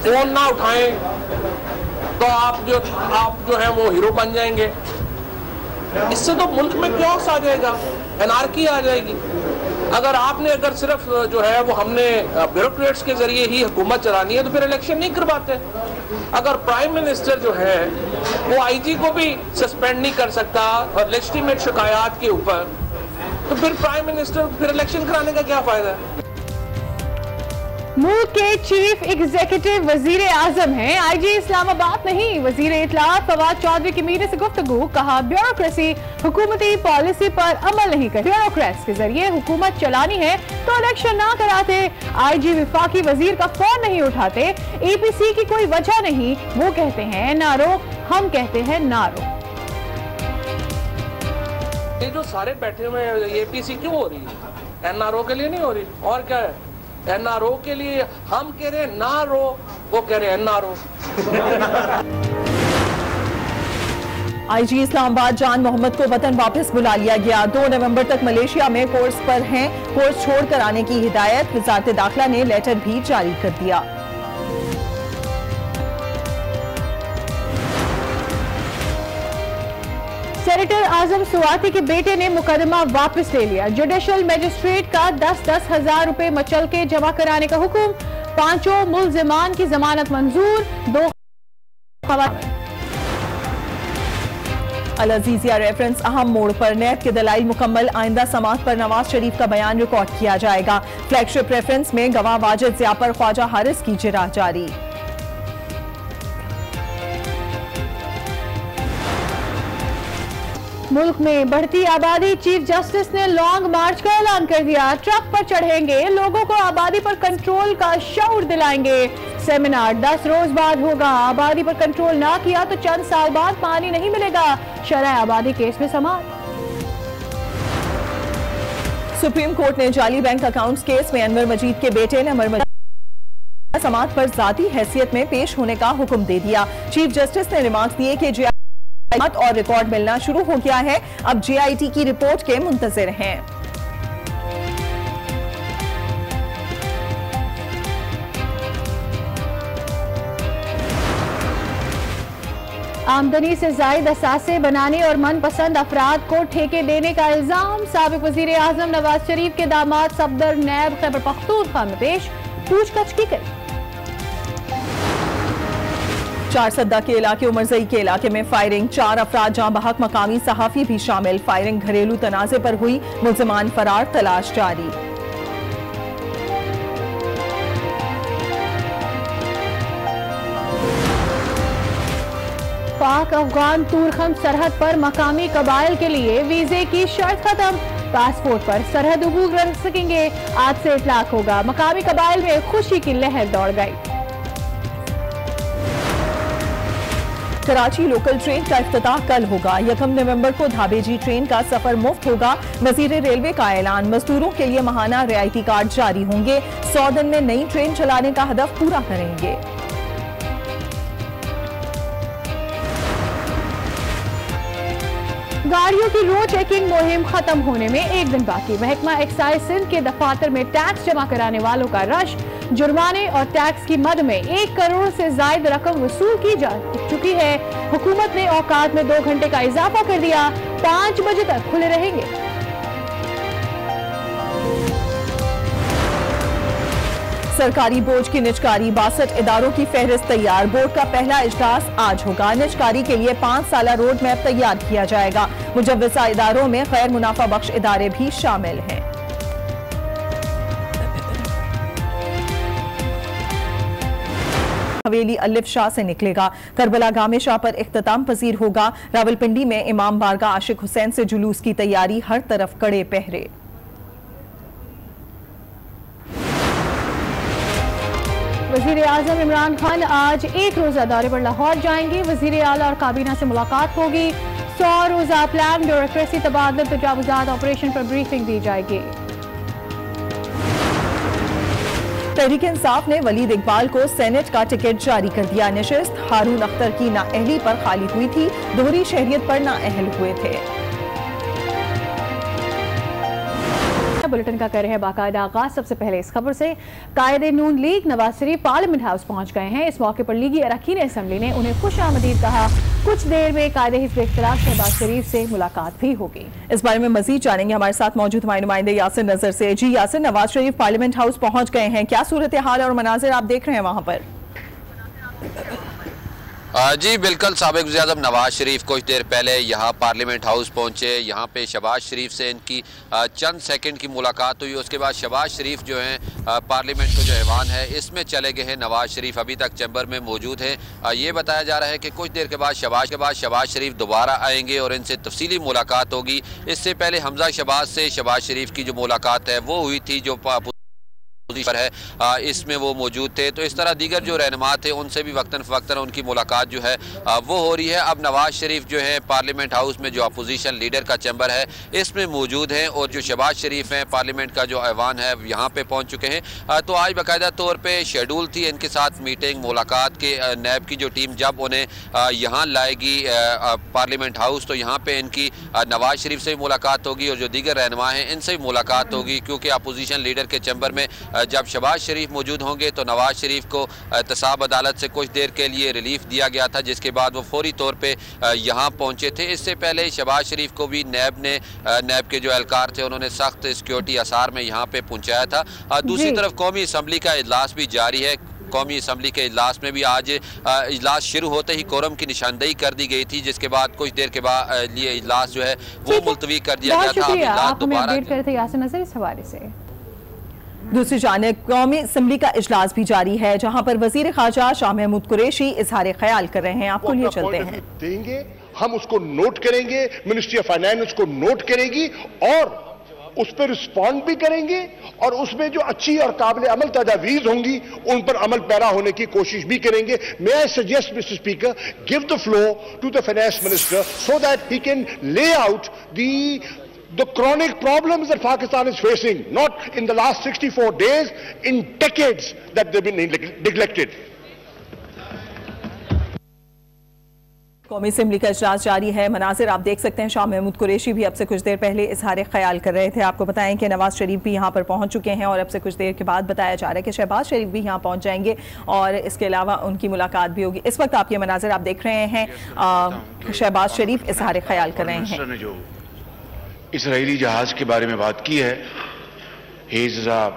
Phone ना उठाएं तो आप जो है वो हीरो बन जाएंगे। इससे तो मुल्क में क्योस आ जाएगा, एनार्की आ जाएगी। अगर सिर्फ जो है वो हमने ब्यूरोक्रेट्स के जरिए ही हुकूमत चलानी है तो फिर इलेक्शन नहीं करवाते। अगर प्राइम मिनिस्टर जो है वो आईजी को भी सस्पेंड नहीं कर सकता और लेजिटिमेट शिकायत के ऊपर, तो फिर प्राइम मिनिस्टर फिर इलेक्शन कराने का क्या फायदा है। मुल्क के चीफ एग्जीक्यूटिव वजीर आजम हैं, आईजी इस्लामाबाद नहीं। वजीर इत्तलात फवाद चौधरी की मीडिया से गुफ्तगू, कहा ब्यूरोक्रेसी हुकूमती पॉलिसी पर अमल नहीं करती, ब्यूरोक्रेट्स के जरिए हुकूमत चलानी है तो इलेक्शन ना कराते। आईजी विफाकी वजीर का फोन नहीं उठाते, एपीसी की कोई वजह नहीं, वो कहते हैं ना रो, हम कहते हैं ना रो। ये जो सारे बैठे हुए हैं, एपीसी क्यों हो रही है? एनआरओ के लिए नहीं हो रही, और क्या है? एनआरओ के लिए हम कह रहे हैं ना रो, वो कह रहे हैं एनआरओ। आईजी इस्लामाबाद जान मोहम्मद को वतन वापस बुला लिया गया। 2 नवंबर तक मलेशिया में कोर्स पर हैं, कोर्स छोड़कर आने की हिदायत। वजारत दाखिला ने लेटर भी जारी कर दिया। सेनेटर आजम सुवाती के बेटे ने मुकदमा वापस ले लिया। जुडिशल मजिस्ट्रेट का 10-10 हजार रुपए मचल के जमा कराने का हुक्म। 5 मुल्जिमान की जमानत मंजूर। 2 अल अजीजिया रेफरेंस अहम मोड़ पर, नैब के दलाइल मुकम्मल। आइंदा समात पर नवाज शरीफ का बयान रिकॉर्ड किया जाएगा। फ्लैगशिप रेफरेंस में गवाह वाजिद ज़िया पर ख्वाजा हारिस की जिरा जारी। मुल्क में बढ़ती आबादी, चीफ जस्टिस ने लॉन्ग मार्च का ऐलान कर दिया। ट्रक पर चढ़ेंगे, लोगों को आबादी पर कंट्रोल का शऊर दिलाएंगे। सेमिनार 10 रोज बाद होगा। आबादी पर कंट्रोल ना किया तो चंद साल बाद पानी नहीं मिलेगा। शरह आबादी केस में समाअत। सुप्रीम कोर्ट ने जाली बैंक अकाउंट्स केस में अनवर मजीद के बेटे नमर मजीद समाअत पर जाती हैसियत में पेश होने का हुक्म दे दिया। चीफ जस्टिस ने रिमार्क दिए कि और रिकॉर्ड मिलना शुरू हो गया है, अब जेआईटी की रिपोर्ट के मुंतजिर हैं। आमदनी से जायद असासे बनाने और मनपसंद अफराद को ठेके देने का इल्जाम। साबिक वजीर आजम नवाज शरीफ के दामाद सफदर नैब खैबर पख्तूनख्वा में पेश, पूछताछ की गई। चारसद्दा के इलाके उमरजई के इलाके में फायरिंग, 4 अफराद जहां बहक, मकामी सहाफी भी शामिल। फायरिंग घरेलू तनाजे पर हुई, मुल्जिमान फरार, तलाश जारी। पाक अफगान तूरखम सरहद पर मकामी कबाइल के लिए वीजे की शर्त खत्म। पासपोर्ट पर सरहद अबूर कर सकेंगे। आज से इतलाक होगा। मकामी कबाइल में खुशी की लहर दौड़ गई। कराची लोकल ट्रेन का इफ्तिताह कल होगा। 1 नवंबर को धाबेजी ट्रेन का सफर मुफ्त होगा। वजीर रेलवे का ऐलान, मजदूरों के लिए माहाना रियायती कार्ड जारी होंगे। 100 दिन में नई ट्रेन चलाने का हदफ पूरा करेंगे। गाड़ियों की रो चेकिंग मुहिम खत्म होने में 1 दिन बाकी। महकमा एक्साइज सिंध के दफातर में टैक्स जमा कराने वालों का रश। जुर्माने और टैक्स की मद में 1 करोड़ से ज्यादा रकम वसूल की जा चुकी है। हुकूमत ने औकात में 2 घंटे का इजाफा कर दिया। 5 बजे तक खुले रहेंगे। सरकारी बोझ की निजकारी, 62 इदारों की फहरिस्त तैयार। बोर्ड का पहला इजलास आज होगा। निजकारी के लिए 5 साला रोड मैप तैयार किया जाएगा। मुजव्वजा इदारों में गैर मुनाफा बख्श इदारे भी शामिल हैं। हवेली अलिफ शाह से निकलेगा। करबला गामे शाह पर इख्तिताम पजीर होगा। रावलपिंडी में इमाम बारगाह आशिक हुसैन से जुलूस की तैयारी, हर तरफ कड़े पहरे। वजीर आजम इमरान खान आज 1 रोजा दौरे पर लाहौर जाएंगे। वजीर आला और काबीना से मुलाकात होगी। 100 रोजा प्लान ब्यूरोक्रेसी तबादला तजावुजात ऑपरेशन पर ब्रीफिंग दी जाएगी। तहरीक इंसाफ ने वलीद इकबाल को सेनेट का टिकट जारी कर दिया। नशिस्त हारून अख्तर की नाअहली पर खाली हुई थी, दोहरी शहरियत पर नाअहल हुए थे। बुलेटिन का कर रहे हैं बाकायदा आगाज। सबसे पहले इस खबर से, कायदे नून league Nawaz Sharif parliament house पहुंच गए हैं। इस मौके पर लीगी अरकान असेंबली ने उन्हें खुश आमदीद कहा। कुछ देर में कायदे हिज़्ब इख्तिलाफ शहबाज शरीफ से मुलाकात भी होगी। इस बारे में मजीद जानेंगे हमारे साथ मौजूद हमारे नुमाइंदे यासिर नजर से। जी यासिर, नवाज शरीफ पार्लियामेंट हाउस पहुंच गए हैं, क्या सूरत हाल और मनाजिर आप देख रहे हैं वहां पर? जी बिल्कुल, साबिक वज़ीर-ए-आज़म नवाज शरीफ कुछ देर पहले यहाँ पार्लियामेंट हाउस पहुँचे। यहाँ पे शहबाज शरीफ से इनकी चंद सेकंड की मुलाकात हुई। उसके बाद शहबाज शरीफ जो हैं पार्लियामेंट का जो ऐवान है इसमें चले गए हैं। नवाज शरीफ अभी तक चैम्बर में मौजूद हैं। ये बताया जा रहा है कि कुछ देर के बाद शहबाज शरीफ दोबारा आएंगे और इनसे तफसीली मुलाकात होगी। इससे पहले हमजा शहबाज से शहबाज शरीफ की जो मुलाकात है वो हुई थी, जो पर है इसमें वो मौजूद थे। तो इस तरह दीगर जो रहनुमा थे उनसे भी वक्तन फ़वक्तन उनकी मुलाकात जो है वो हो रही है। अब नवाज शरीफ जो है पार्लियामेंट हाउस में जो अपोजिशन लीडर का चैम्बर है इसमें मौजूद हैं और जो शहबाज शरीफ हैं पार्लियामेंट का जो ऐवान है यहाँ पे पहुँच चुके हैं। तो आज बाकायदा तौर पर शेड्यूल थी इनके साथ मीटिंग मुलाकात के। नैब की जो टीम जब उन्हें यहाँ लाएगी पार्लियामेंट हाउस तो यहाँ पर इनकी नवाज शरीफ से भी मुलाकात होगी और जो दीगर रहनुमा हैं इनसे भी मुलाकात होगी, क्योंकि अपोजिशन लीडर के चैम्बर में जब शहबाज शरीफ मौजूद होंगे तो नवाज शरीफ को एहतसाब अदालत से कुछ देर के लिए रिलीफ दिया गया था, जिसके बाद वो फौरी तौर पे यहाँ पहुँचे थे। इससे पहले शहबाज शरीफ को भी नैब के जो एहलकार थे उन्होंने सख्त सिक्योरिटी असार में यहाँ पे पहुँचाया था। दूसरी तरफ कौमी असम्बली का इजलास भी जारी है। कौमी असम्बली के इजलास में भी आज इजलास शुरू होते ही कोरम की निशानदेही कर दी गई थी, जिसके बाद कुछ देर के बाद लिए इजलास जो है वो मुलतवी कर दिया गया था। दूसरी जानिब कौमी असम्बली का इजलास भी जारी है, जहां पर वजीर खारजा शाह महमूद कुरैशी इजहार ख्याल कर रहे हैं। आपको लिए चलते हैं, देंगे हम उसको नोट करेंगे, मिनिस्ट्री ऑफ फाइनेंस उसको नोट करेगी और उस पर रिस्पॉन्ड भी करेंगे और उसमें जो अच्छी और काबिल अमल तजावीज होंगी उन पर अमल पैरा होने की कोशिश भी करेंगे। May I suggest mister speaker, give the floor to the finance minister so that he can lay out the chronic problems that Pakistan is facing, not in the last 64 days, in decades that they've been neglected. कौमी assembly का इजलास जारी है। मनाजिर आप देख सकते हैं, शाह महमूद कुरैशी भी अब से कुछ देर पहले इजहार ख्याल कर रहे थे। आपको बताएं कि नवाज शरीफ भी यहाँ पर पहुँच चुके हैं और अब से कुछ देर के बाद बताया जा रहा है कि शहबाज शरीफ भी यहाँ पहुँच जाएंगे और इसके अलावा उनकी मुलाकात भी होगी। इस वक्त आप ये मनाजिर आप देख रहे हैं, शहबाज शरीफ इजहार ख्याल कर रहे हैं। इसराइली जहाज के बारे में बात की है। He is the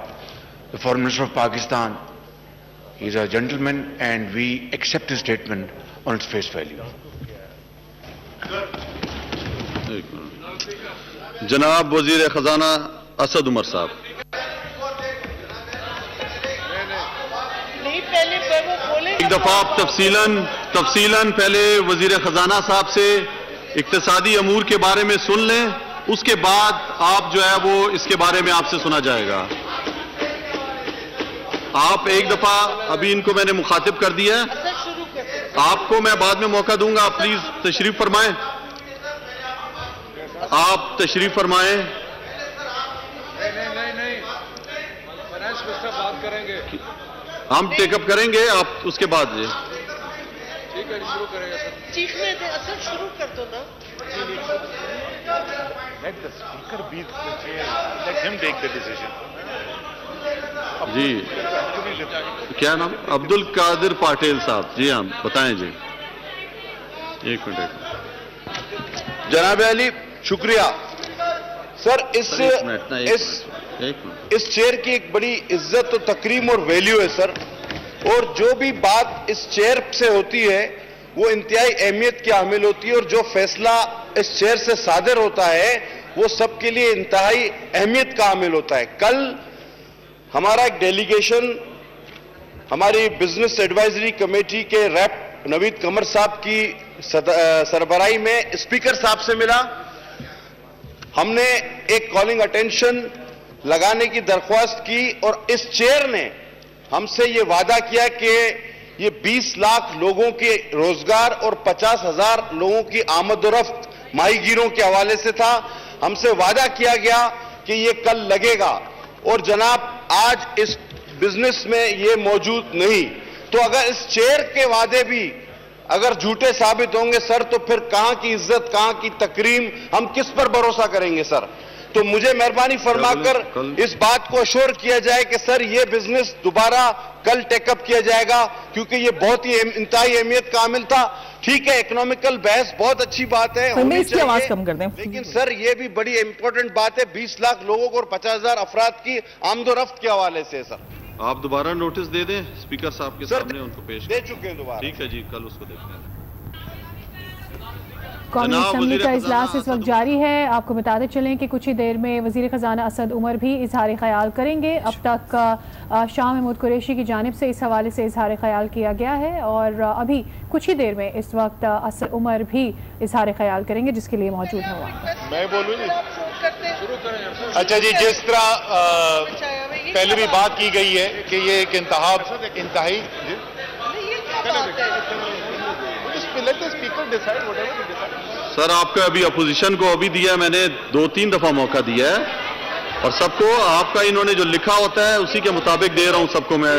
foreign minister of Pakistan, he is a gentleman and we accept his statement on its face value. जनाब वजीर खजाना असद उमर साहब। एक दफा आप तफसीलन पहले वजीर खजाना साहब से इक्तिसादी अमूर के बारे में सुन लें, उसके बाद आप जो है वो इसके बारे में आपसे सुना जाएगा। आप एक दफा अभी इनको मैंने मुखातिब कर दिया है, आपको मैं बाद में मौका दूंगा। आप प्लीज तशरीफ फरमाएं, आप तशरीफ फरमाएं। नहीं, बात करेंगे, हम टेकअप करेंगे, आप उसके बाद ठीक है शुरू करेंगे। चीखने दे, असर शुरू कर दो ना। Let the speaker be the chair. Let him take the decision. जी क्या नाम? अब्दुल कादिर पाटिल साहब। जी हाँ बताएं जी। एक मिनट जनाब अली, शुक्रिया सर। इस चेयर की एक बड़ी इज्जत और तकरीम और वैल्यू है सर, और जो भी बात इस चेयर से होती है वो इंतहाई अहमियत की हामिल होती है और जो फैसला इस चेयर से सादर होता है वो सबके लिए इंतहाई अहमियत का हामिल होता है। कल हमारा एक डेलीगेशन हमारी बिजनेस एडवाइजरी कमेटी के रैप नवीद कमर साहब की सरबराही में स्पीकर साहब से मिला। हमने एक कॉलिंग अटेंशन लगाने की दरख्वास्त की और इस चेयर ने हमसे ये वादा किया कि ये 20 लाख लोगों के रोजगार और 50,000 लोगों की आमदोरफ्त माहीगीरों के हवाले से था। हमसे वादा किया गया कि ये कल लगेगा और जनाब आज इस बिजनेस में ये मौजूद नहीं। तो अगर इस चेयर के वादे भी अगर झूठे साबित होंगे सर, तो फिर कहां की इज्जत, कहां की तकरीम, हम किस पर भरोसा करेंगे सर? तो मुझे मेहरबानी फरमाकर इस बात को अश्योर किया जाए कि सर ये बिजनेस दोबारा कल टेकअप किया जाएगा, क्योंकि ये बहुत ही इंतहाई अहमियत का अमल था। ठीक है, इकोनॉमिकल बहस बहुत अच्छी बात है, होनी चाहिए, आवाज कम कर दें। लेकिन सर ये भी बड़ी इंपॉर्टेंट बात है 20 लाख लोगों को और 50,000 अफराद की आमदोरफ्त के हवाले से। सर आप दोबारा नोटिस दे दें स्पीकर साहब के सामने, उनको पेश दे चुके हैं दोबारा। ठीक है जी, कल उसको देखते हैं। कौमी असेंबली का इजलास इस वक्त जारी है। आपको बताते चलें कि कुछ ही देर में वजीर खजाना असद उमर भी इजहार ख्याल करेंगे। अब तक शाह महमूद कुरैशी की जानिब से इस हवाले से इजहार ख्याल किया गया है और अभी कुछ ही देर में इस वक्त असद उमर भी इजहार ख्याल करेंगे, जिसके लिए मौजूद हुआ। मैं बोलूँ जी? अच्छा जी, जिस तरह पहले भी बात की गई है कि ये एक इंतहाई सर आपका अभी अपोजिशन को अभी दिया, मैंने 2-3 दफा मौका दिया है और सबको आपका इन्होंने जो लिखा होता है उसी के मुताबिक दे रहा हूं सबको मैं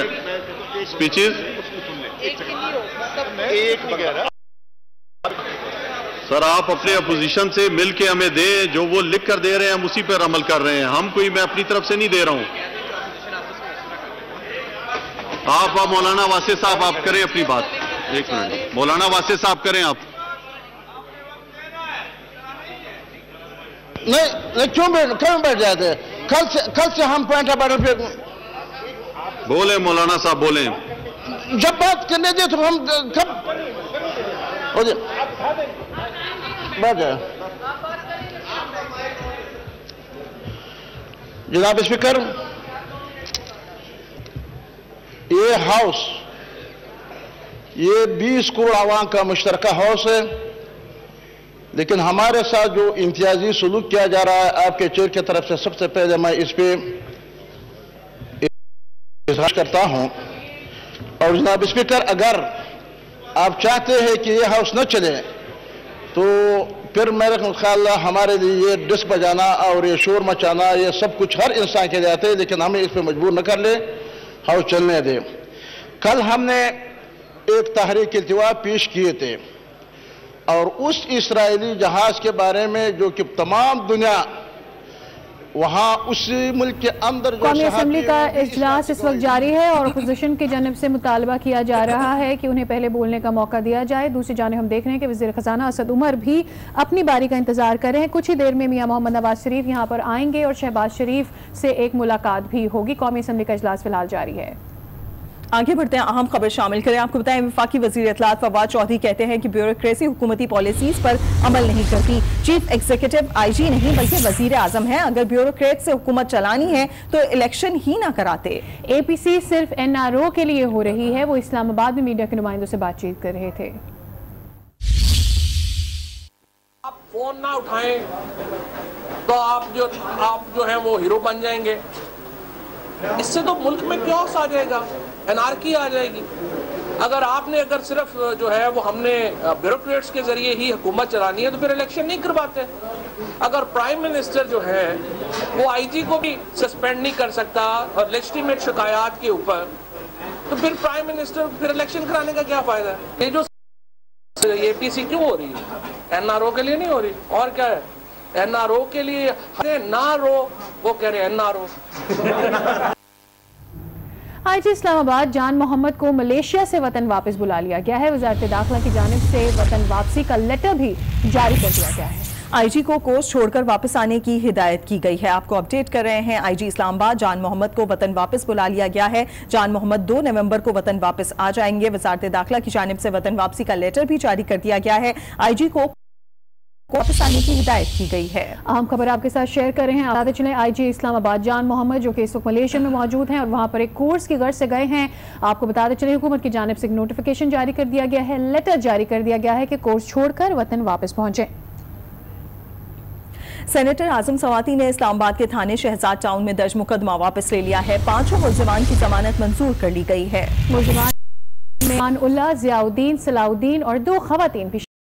स्पीचेस। सर आप अपने अपोजिशन से मिल के हमें दें, जो वो लिख कर दे रहे हैं हम उसी पर अमल कर रहे हैं, हम कोई मैं अपनी तरफ से नहीं दे रहा हूं। आप मौलाना वासे साहब आप करें अपनी बात। एक मिनट, मौलाना वासे साहब करें आप। नहीं क्यों बैठ जाते? कल से हम पॉइंट ऑफ ऑर्डर पे बोले, मौलाना साहब बोले। जब बात करने दे तो हम कब बैठ जाए। जनाब स्पीकर, ये हाउस ये 20 करोड़ आवाम का मुश्तरका हाउस है, लेकिन हमारे साथ जो इम्तियाजी सलूक किया जा रहा है आपके चेयर की तरफ से, सबसे पहले मैं इस पे इजहार करता हूं। और जनाब स्पीकर, अगर आप चाहते हैं कि ये हाउस न चले तो फिर मेरे ख्याल हमारे लिए ये डिस्क बजाना और ये शोर मचाना ये सब कुछ हर इंसान के लिए आते हैं, लेकिन हमें इस पर मजबूर न कर ले, हाउस चलने दे। कल हमने एक तहरीक इल्तिवा पेश किए थे और उस इस्राएली जहाज के बारे में जो कि तमाम दुनिया वहां उसी मुल्क के अंदर। कौमी असेंबली का इजलास इस वक्त जारी है और अपोजिशन की जानिब से मुतालबा किया जा रहा है कि उन्हें पहले बोलने का मौका दिया जाए। दूसरी जानिब हम देख रहे हैं कि वज़ीर ख़ज़ाना असद उमर भी अपनी बारी का इंतजार कर रहे हैं। कुछ ही देर में मियां मोहम्मद नवाज शरीफ यहाँ पर आएंगे और शहबाज शरीफ से एक मुलाकात भी होगी। कौमी असेंबली का इजलास फिलहाल जारी है। आगे बढ़ते हैं, अहम खबर शामिल करें। आपको बताएं, वफाकी वजीर इत्तलात फवाद चौधरी कहते हैं कि ब्यूरोक्रेसी हुकूमती पॉलिसीज पर अमल नहीं करती। चीफ एग्जीक्यूटिव IG नहीं बल्कि वजीर आजम है। अगर ब्यूरोक्रेट से हुकूमत चलानी है तो इलेक्शन ही ना कराते। APC सिर्फ NRO के लिए हो रही है। वो इस्लामाबाद में मीडिया के नुमाइंदों से बातचीत कर रहे थे। आप फोन ना उठाएं तो आप जो है वो हीरो बन जाएंगे। इससे तो मुल्क में क्योस आ जाएगा, एनार्की आ जाएगी। अगर सिर्फ जो है वो हमने ब्यूरोक्रेट्स के जरिए ही हुकूमत चलानी है तो फिर इलेक्शन नहीं करवाते। अगर प्राइम मिनिस्टर जो है वो IG को भी सस्पेंड नहीं कर सकता और लेजिटिमेट शिकायत के ऊपर, तो फिर प्राइम मिनिस्टर फिर इलेक्शन कराने का क्या फायदा है? ये जो APC क्यों हो रही है? NRO के लिए नहीं हो रही, और क्या है? NRO के लिए ना रो, वो कह रहे हैं NRO। IG इस्लामाबाद जान मोहम्मद को मलेशिया से वतन वापस बुला लिया गया है। वजारत दाखिला की जानिब से वतन वापसी का लेटर भी जारी कर दिया गया है। IG को कोर्स छोड़कर वापस आने की हिदायत की गई है। आपको अपडेट कर रहे हैं, IG इस्लामाबाद जान मोहम्मद को वतन वापस बुला लिया गया है। जान मोहम्मद 2 नवंबर को वतन वापस आ जाएंगे। वजारत दाखिला की जानिब से वतन वापसी का लेटर भी जारी कर दिया गया है। IG को वापस आने की हिदायत की गई है। अहम खबर आपके साथ शेयर कर रहे हैं। आते चले IG इस्लामाबाद जान मोहम्मद जो कि इस वक्त मलेशिया में मौजूद हैं और वहां पर एक कोर्स की गर्ज से गए हैं। आपको बताते चले हुकूमत की जानिब से एक नोटिफिकेशन जारी कर दिया गया है, लेटर जारी कर दिया गया है कि कोर्स छोड़कर वतन वापस पहुंचे। सेनेटर आजम सवाती ने इस्लामाबाद के थाने शहजाद टाउन में दर्ज मुकदमा वापस ले लिया है। 5 मुलजिमान की जमानत मंजूर कर ली गई है। मुलजिमान उल्लाह, जियाउद्दीन, सलाउद्दीन और 2 खवातीन भी